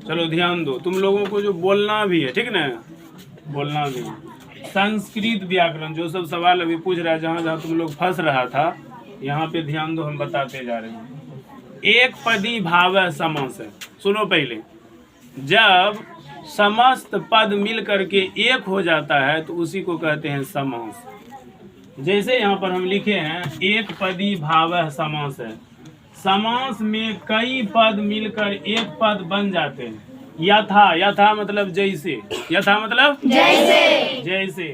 चलो ध्यान दो, तुम लोगों को जो बोलना भी है, ठीक ना, बोलना भी है। संस्कृत व्याकरण जो सब सवाल अभी पूछ रहा है, जहाँ जहाँ तुम लोग फंस रहा था, यहाँ पे ध्यान दो, हम बताते जा रहे हैं। एक पदी भाव समास है। सुनो पहले, जब समस्त पद मिल करके एक हो जाता है तो उसी को कहते हैं समास। जैसे यहाँ पर हम लिखे हैं एक पदी भाव समास है। समास में कई पद मिलकर एक पद बन जाते हैं। यथा, यथा मतलब जैसे, यथा मतलब जैसे, जैसे।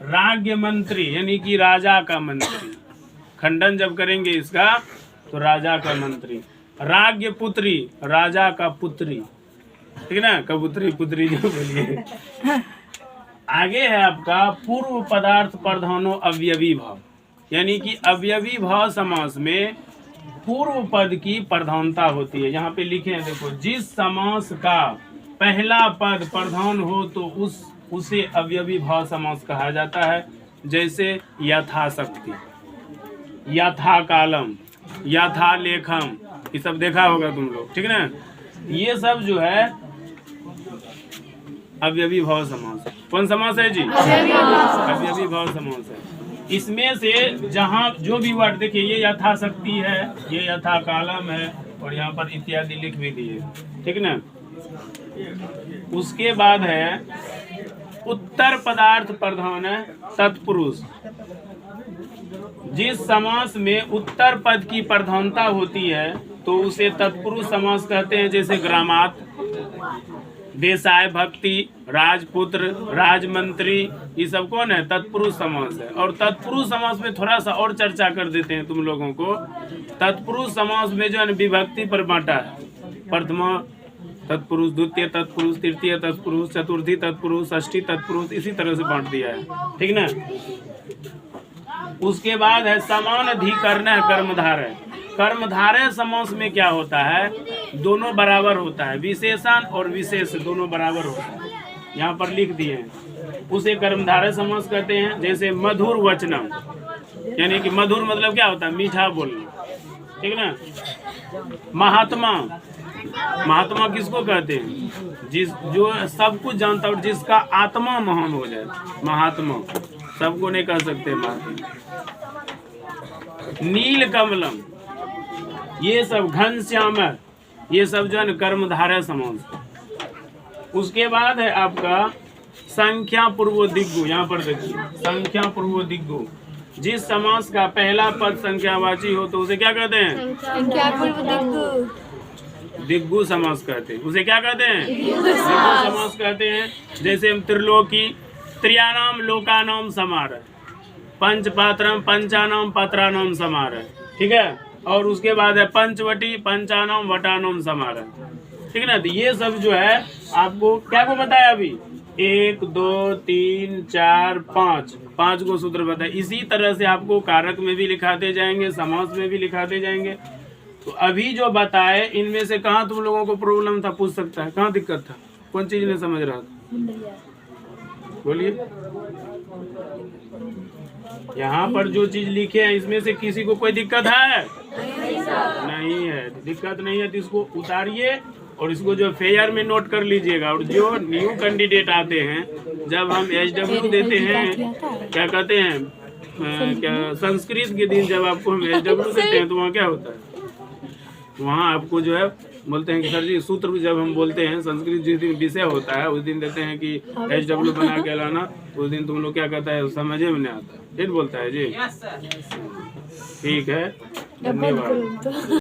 राज्य मंत्री यानी कि राजा का मंत्री, खंडन जब करेंगे इसका तो राजा का मंत्री। राज्य पुत्री, राजा का पुत्री, ठीक ना, कबूतरी पुत्री जो बोलिए। आगे है आपका पूर्व पदार्थ प्रधानो अवयवी भाव, यानी कि अवयवी भाव समास में पूर्व पद की प्रधानता होती है। यहाँ पे लिखे हैं देखो, जिस समास का पहला पद प्रधान हो तो उसे अवयवी भाव समास कहा जाता है। जैसे यथाशक्ति, यथा कालम, यथा लेखम, ये सब देखा होगा तुम लोग, ठीक ना। ये सब जो है अवयवी भाव समास है। कौन समास है जी? अवयवी भाव समास है। इसमें से जहाँ जो भी वर्ड देखिए, ये यथाशक्ति है, ये यथा कालम है, और यहाँ पर इत्यादि लिख भी दिए, ठीक ना। उसके बाद है उत्तर पदार्थ प्रधान है तत्पुरुष। जिस समास में उत्तर पद की प्रधानता होती है तो उसे तत्पुरुष समास कहते हैं। जैसे ग्रामात, देसाय भक्ति, राजपुत्र, राजमंत्री, ये सब कौन है? तत्पुरुष समास है। और तत्पुरुष समास में थोड़ा सा और चर्चा कर देते हैं तुम लोगों को। तत्पुरुष समास में जो है विभक्ति पर बांटा है, प्रथमा तत्पुरुष, द्वितीय तत्पुरुष, तृतीय तत्पुरुष, चतुर्थी तत्पुरुष, षष्ठी तत्पुरुष, इसी तरह से बांट दिया है, ठीक ना। उसके बाद है समान अधिकरण है कर्मधारय। कर्मधारय समास में क्या होता है? दोनों बराबर होता है, विशेषण और विशेष दोनों बराबर होता है, यहाँ पर लिख दिए हैं। उसे कर्मधारय समास कहते हैं। जैसे मधुर वचनम, यानी कि मधुर मतलब क्या होता है? मीठा बोलना, ठीक ना। महात्मा, महात्मा किसको कहते हैं? जिस जो सब कुछ जानता और जिसका आत्मा महान हो जाए, महात्मा। सबको नहीं कह सकते महात्मा। नील कमलम, ये सब घनश्याम, ये सब जो है कर्मधारय समास। उसके बाद है आपका संख्या पूर्व दिग्गु। यहाँ पर देखिए, संख्या पूर्व दिग्गु। जिस समास का पहला पद संख्यावाची हो तो उसे क्या कहते हैं? संख्या पूर्व दिग्गु। दिग्गु समास कहते हैं। उसे क्या कहते हैं? दिग्गु समास कहते हैं। जैसे हम त्रिलोकी, त्रियानाम लोकानाम समारह, पंचपात्रम पंचानाम पात्रानाम समारह, ठीक है। और उसके बाद है पंचवटी, पंचानाम वटानाम समारह, ठीक है ना। तो ये सब जो है आपको क्या को बताया अभी? 1 2 3 4 5, 5 को सूत्र बताए। इसी तरह से आपको कारक में भी लिखाते जाएंगे, समास में भी लिखाते जाएंगे। तो अभी जो बताए इनमें से कहाँ तुम लोगों को प्रॉब्लम था? पूछ सकता है, कहाँ दिक्कत था? कौन चीज नहीं समझ रहा था? बोलिए। यहाँ पर जो चीज लिखे हैं इसमें से किसी को कोई दिक्कत है? नहीं है। दिक्कत नहीं है तो इसको उतारिए और इसको जो फेयर में नोट कर लीजिएगा। और जो न्यू कैंडिडेट आते हैं, जब हम HW देते हैं, क्या कहते हैं, क्या संस्कृत के दिन जब आपको हम HW देते हैं तो वहाँ क्या होता है? वहाँ आपको जो है बोलते हैं कि सर जी सूत्र जब हम बोलते हैं संस्कृत जिस दिन विषय होता है उस दिन देते हैं कि HW बना के लाना। उस दिन तुम लोग क्या कहता है? समझ में नहीं आता, फिर बोलता है जी। ठीक है, धन्यवाद।